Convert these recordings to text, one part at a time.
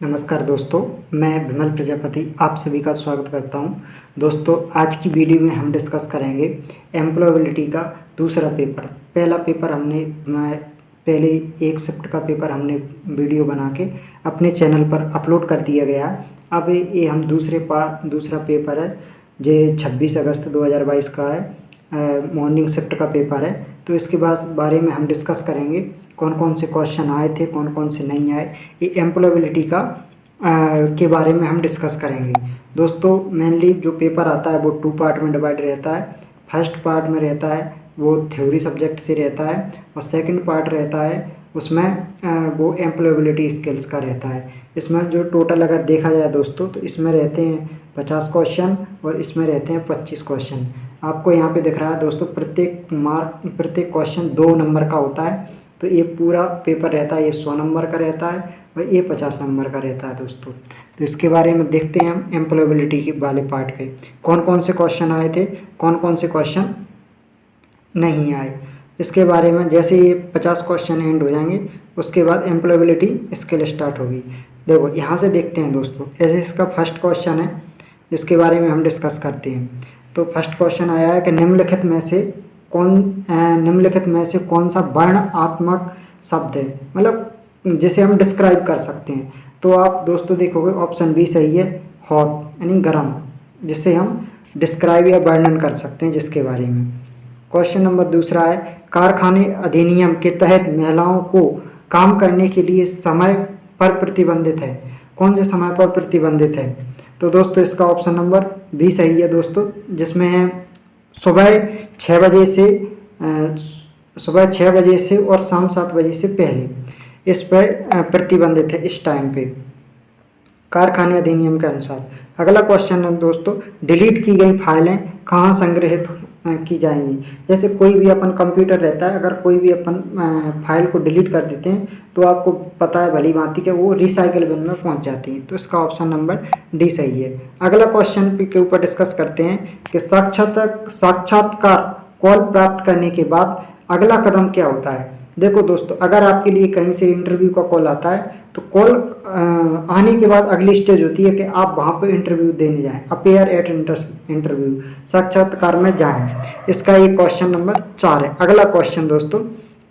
नमस्कार दोस्तों, मैं विमल प्रजापति आप सभी का स्वागत करता हूं। दोस्तों, आज की वीडियो में हम डिस्कस करेंगे एम्प्लॉयबिलिटी का दूसरा पेपर। पहला पेपर पहले एक शिफ्ट का पेपर हमने वीडियो बना के अपने चैनल पर अपलोड कर दिया गया है। अब ये हम दूसरा पेपर है जो 26 अगस्त 2022 का है, मॉर्निंग शिफ्ट का पेपर है। तो इसके बारे में हम डिस्कस करेंगे कौन कौन से क्वेश्चन आए थे, कौन कौन से नहीं आए। ये एम्प्लॉयबिलिटी के बारे में हम डिस्कस करेंगे। दोस्तों, मेनली जो पेपर आता है वो 2 पार्ट में डिवाइड रहता है। फर्स्ट पार्ट में रहता है वो थ्योरी सब्जेक्ट से रहता है, और सेकंड पार्ट रहता है उसमें वो एम्प्लॉयबिलिटी स्किल्स का रहता है। इसमें जो टोटल अगर देखा जाए दोस्तों, तो इसमें रहते हैं 50 क्वेश्चन और इसमें रहते हैं 25 क्वेश्चन। आपको यहाँ पे दिख रहा है दोस्तों, प्रत्येक क्वेश्चन 2 नंबर का होता है। तो ये पूरा पेपर रहता है, ये 100 नंबर का रहता है और ये 50 नंबर का रहता है दोस्तों। तो इसके बारे में देखते हैं हम एम्प्लॉयबिलिटी के वाले पार्ट पे कौन कौन से क्वेश्चन आए थे, कौन कौन से क्वेश्चन नहीं आए। इसके बारे में जैसे ये 50 क्वेश्चन एंड हो जाएंगे उसके बाद एम्प्लॉयबिलिटी स्किल स्टार्ट होगी। देखो यहाँ से देखते हैं दोस्तों, ऐसे इसका फर्स्ट क्वेश्चन है, इसके बारे में हम डिस्कस करते हैं। तो फर्स्ट क्वेश्चन आया है कि निम्नलिखित में से कौन सा वर्णनात्मक शब्द है, मतलब जिसे हम डिस्क्राइब कर सकते हैं। तो आप दोस्तों देखोगे ऑप्शन बी सही है, हॉट यानी गर्म, जिसे हम डिस्क्राइब या वर्णन कर सकते हैं जिसके बारे में। क्वेश्चन नंबर दूसरा है, कारखाने अधिनियम के तहत महिलाओं को काम करने के लिए समय पर प्रतिबंधित है। कौन से समय पर प्रतिबंधित है? तो दोस्तों इसका ऑप्शन नंबर बी सही है दोस्तों, जिसमें है सुबह 6 बजे से और शाम 7 बजे से पहले, इस पर प्रतिबंधित है इस टाइम पे कारखाने अधिनियम के अनुसार। अगला क्वेश्चन है दोस्तों, डिलीट की गई फाइलें कहाँ संग्रहित की जाएंगी। जैसे कोई भी अपन कंप्यूटर रहता है, अगर कोई भी अपन फाइल को डिलीट कर देते हैं तो आपको पता है भली भांति कि वो रिसाइकल बिन में पहुंच जाती है। तो इसका ऑप्शन नंबर डी सही है। अगला क्वेश्चन के ऊपर डिस्कस करते हैं कि साक्षात्कार कॉल प्राप्त करने के बाद अगला कदम क्या होता है। देखो दोस्तों, अगर आपके लिए कहीं से इंटरव्यू का कॉल आता है तो कॉल आने के बाद अगली स्टेज होती है कि आप वहाँ पे इंटरव्यू देने जाएं, अपेयर एट इंटरव्यू, साक्षात्कार में जाएं। इसका ये क्वेश्चन नंबर 4 है। अगला क्वेश्चन दोस्तों,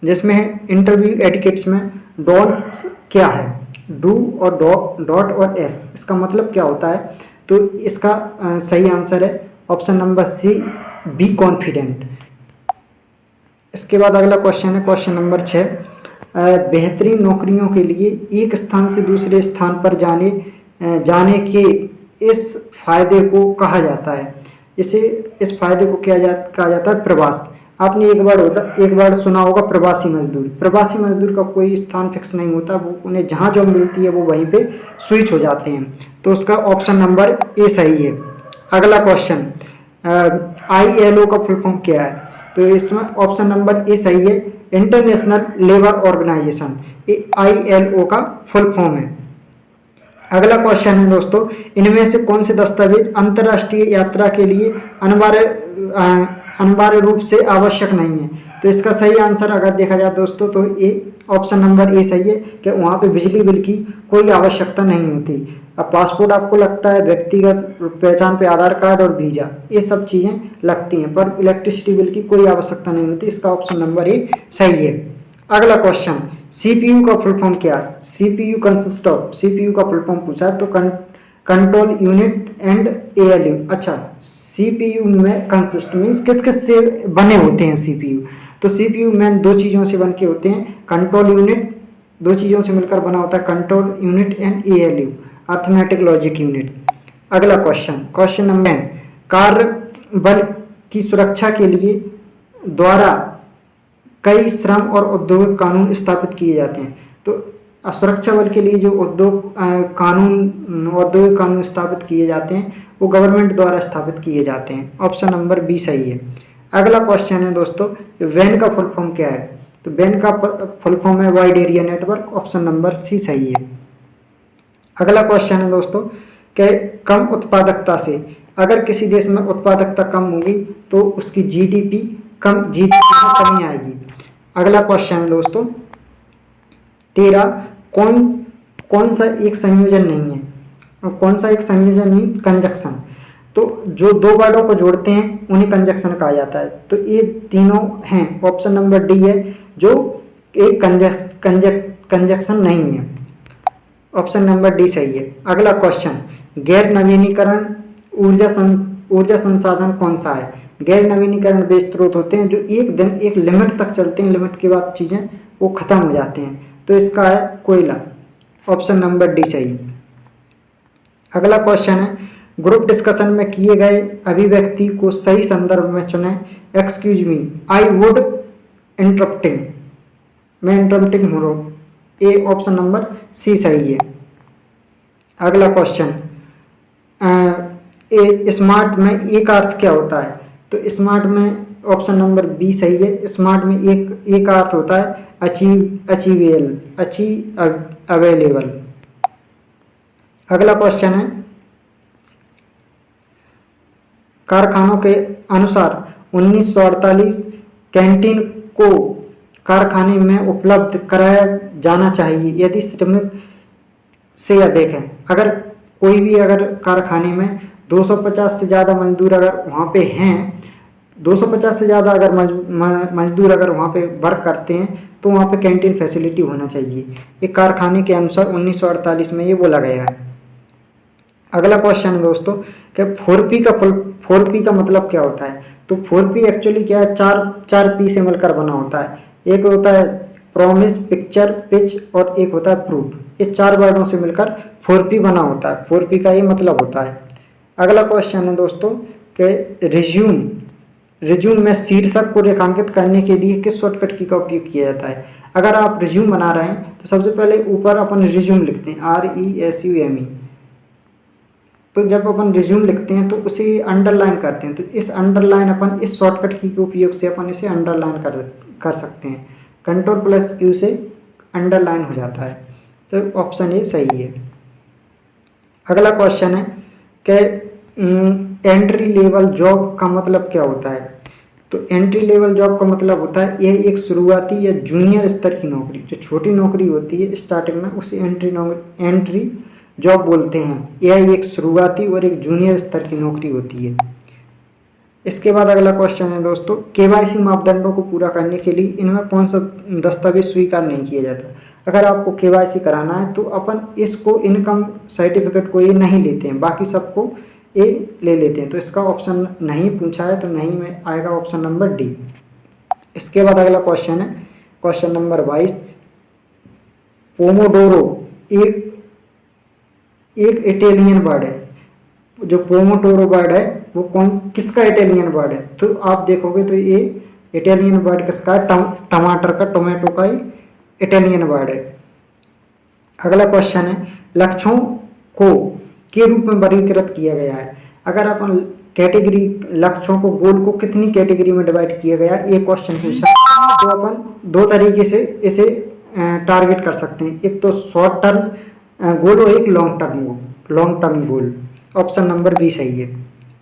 जिसमें है इंटरव्यू एटिकेट्स में डॉट्स क्या है, डू और डॉट और एस, इसका मतलब क्या होता है। तो इसका सही आंसर है option number C, be confident. इसके बाद अगला क्वेश्चन है क्वेश्चन नंबर 6, बेहतरीन नौकरियों के लिए एक स्थान से दूसरे स्थान पर जाने के इस फायदे को कहा जाता है। इस फायदे को कहा जाता है प्रवास। आपने एक बार सुना होगा प्रवासी मजदूर। प्रवासी मजदूर का कोई स्थान फिक्स नहीं होता, वो उन्हें जहाँ जॉब मिलती है वो वहीं पे स्विच हो जाते हैं। तो उसका ऑप्शन नंबर ए सही है। अगला क्वेश्चन, ILO का फुल फॉर्म क्या है। तो इसमें ऑप्शन नंबर ए सही है, इंटरनेशनल लेबर ऑर्गेनाइजेशन, ILO का फुल फॉर्म है। अगला क्वेश्चन है दोस्तों, इनमें से कौन से दस्तावेज अंतर्राष्ट्रीय यात्रा के लिए अनिवार्य रूप से आवश्यक नहीं है। तो इसका सही आंसर अगर देखा जाए दोस्तों, तो ये ऑप्शन नंबर ए सही है कि वहाँ पे बिजली बिल की कोई आवश्यकता नहीं होती। अब पासपोर्ट आपको लगता है, व्यक्तिगत पहचान पे आधार कार्ड और वीज़ा, ये सब चीज़ें लगती हैं, पर इलेक्ट्रिसिटी बिल की कोई आवश्यकता नहीं होती। इसका ऑप्शन नंबर ए सही है। अगला क्वेश्चन, CPU का फुल फॉर्म क्या है। CPU कंसिस्ट ऑफ, CPU का फुल फॉर्म पूछा है तो कंट्रोल यूनिट एंड ALU। अच्छा, CPU में कंसिस्ट मीन्स किस से बने होते हैं CPU। तो CPU में 2 चीज़ों से बन के होते हैं, कंट्रोल यूनिट 2 चीज़ों से मिलकर बना होता है, control unit and ALU, arithmetic logic unit. अगला क्वेश्चन नंबर 10, कार्य बल की सुरक्षा के लिए द्वारा कई श्रम और औद्योगिक कानून स्थापित किए जाते हैं। तो सुरक्षा बल के लिए जो औद्योगिक कानून स्थापित किए जाते हैं वो गवर्नमेंट द्वारा स्थापित किए जाते हैं। ऑप्शन नंबर बी सही है। अगला क्वेश्चन है दोस्तों, वैन का फुल फॉर्म क्या है। तो वैन का फुल फॉर्म है wide area network, option number C सही है। अगला क्वेश्चन है दोस्तों कि कम उत्पादकता से, अगर किसी देश में उत्पादकता कम होगी तो उसकी GDP में कमी आएगी। अगला क्वेश्चन है दोस्तों 13, कौन सा एक संयोजन नहीं है, और कौन सा एक संयोजन नहीं, कंजक्शन। तो जो दो वर्डों को जोड़ते हैं उन्हें कंजक्शन कहा जाता है। तो ये तीनों हैं, ऑप्शन नंबर डी है जो एक कंजक्शन नहीं है, ऑप्शन नंबर डी सही है। अगला क्वेश्चन, गैर नवीनीकरण ऊर्जा संसाधन कौन सा है? गैर नवीनीकरण वे स्रोत होते हैं जो एक दिन एक लिमिट तक चलते हैं, लिमिट के बाद चीज़ें वो खत्म हो जाते हैं। तो इसका है कोयला, ऑप्शन नंबर डी सही। अगला क्वेश्चन है, ग्रुप डिस्कशन में किए गए अभिव्यक्ति को सही संदर्भ में चुनें। Excuse me, I would interrupting, मैं इंटरप्टिंग हो रहा हूँ, ए ऑप्शन नंबर सी सही है। अगला क्वेश्चन, स्मार्ट में एक अर्थ क्या होता है? तो स्मार्ट में ऑप्शन नंबर बी सही है। स्मार्ट में एक अर्थ होता है अवेलेबल। अगला क्वेश्चन है, कारखानों के अनुसार 1948 कैंटीन को कारखाने में उपलब्ध कराया जाना चाहिए यदि श्रमिक से अधिक है। अगर कोई भी अगर कारखाने में 250 से ज़्यादा मजदूर अगर वहाँ पे हैं, 250 से ज़्यादा अगर मजदूर अगर वहाँ पे वर्क करते हैं तो वहाँ पे कैंटीन फैसिलिटी होना चाहिए। ये कारखाने के अनुसार 1948 में ये बोला गया है। अगला क्वेश्चन है दोस्तों कि 4P का मतलब क्या होता है? तो 4P एक्चुअली क्या है, चार पी से मिलकर बना होता है। एक होता है प्रॉमिस, पिक्चर, पिच और एक होता है प्रूफ। ये 4 वर्डों से मिलकर 4P बना होता है। 4P का ये मतलब होता है। अगला क्वेश्चन है दोस्तों कि रिज्यूम में शीर्षक को रेखांकित करने के लिए किस शॉर्टकट की का उपयोग किया जाता है? अगर आप रिज्यूम बना रहे हैं तो सबसे पहले ऊपर अपन रिज्यूम लिखते हैं, RESUME। तो जब अपन रिज्यूम लिखते हैं तो उसे अंडरलाइन करते हैं। तो इस अंडरलाइन अपन इस शॉर्टकट की के उपयोग से अपन इसे अंडरलाइन कर सकते हैं। Ctrl+U से अंडरलाइन हो जाता है। तो ऑप्शन ए सही है। अगला क्वेश्चन है कि एंट्री लेवल जॉब का मतलब क्या होता है? तो एंट्री लेवल जॉब का मतलब होता है यह एक शुरुआती या जूनियर स्तर की नौकरी, जो छोटी नौकरी होती है स्टार्टिंग में, उसे एंट्री जॉब बोलते हैं। यह एक शुरुआती और एक जूनियर स्तर की नौकरी होती है। इसके बाद अगला क्वेश्चन है दोस्तों, KYC मापदंडों को पूरा करने के लिए इनमें कौन सा दस्तावेज स्वीकार नहीं किया जाता? अगर आपको KYC कराना है तो अपन इसको इनकम सर्टिफिकेट को ये नहीं लेते हैं, बाकी सबको ये ले लेते हैं। तो इसका ऑप्शन नहीं पूछा है, तो नहीं में आएगा ऑप्शन नंबर डी। इसके बाद अगला क्वेश्चन है क्वेश्चन नंबर 22, पोमोडोरो एक इटालियन वर्ड है। जो पोमोडोरो वर्ड है वो किसका इटालियन वर्ड है? तो आप देखोगे तो ये इटालियन वर्ड किसका है? टमाटर का, टोमेटो का इटालियन वर्ड है। अगला क्वेश्चन है, लक्ष्यों को के रूप में वर्गीकृत किया गया है। अगर अपन कैटेगरी लक्ष्यों को, गोल को कितनी कैटेगरी में डिवाइड किया गया है, ये क्वेश्चन पूछा तो अपन 2 तरीके से इसे टारगेट कर सकते हैं। एक तो शॉर्ट टर्म गोल और एक long term goal. Option number B सही है।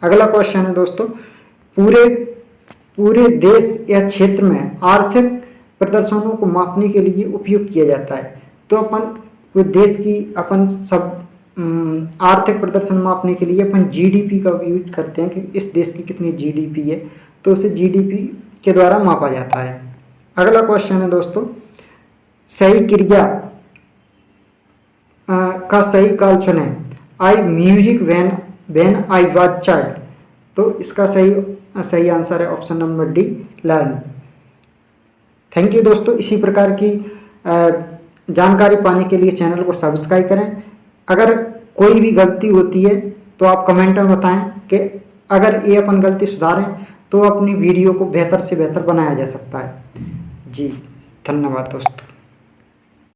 अगला क्वेश्चन है दोस्तों, पूरे देश या क्षेत्र में आर्थिक प्रदर्शनों को मापने के लिए उपयोग किया जाता है। तो अपन देश की अपन सब आर्थिक प्रदर्शन मापने के लिए अपन GDP का यूज करते हैं कि इस देश की कितनी GDP है, तो उसे GDP के द्वारा मापा जाता है। अगला क्वेश्चन है दोस्तों, सही क्रिया का सही काल चुनें। I music when I was child. तो इसका सही आंसर है option number D, learn. Thank you दोस्तों। इसी प्रकार की जानकारी पाने के लिए चैनल को सब्सक्राइब करें। अगर कोई भी गलती होती है तो आप कमेंट में बताएं कि अगर ये अपन गलती सुधारें तो अपनी वीडियो को बेहतर से बेहतर बनाया जा सकता है। जी धन्यवाद दोस्तों।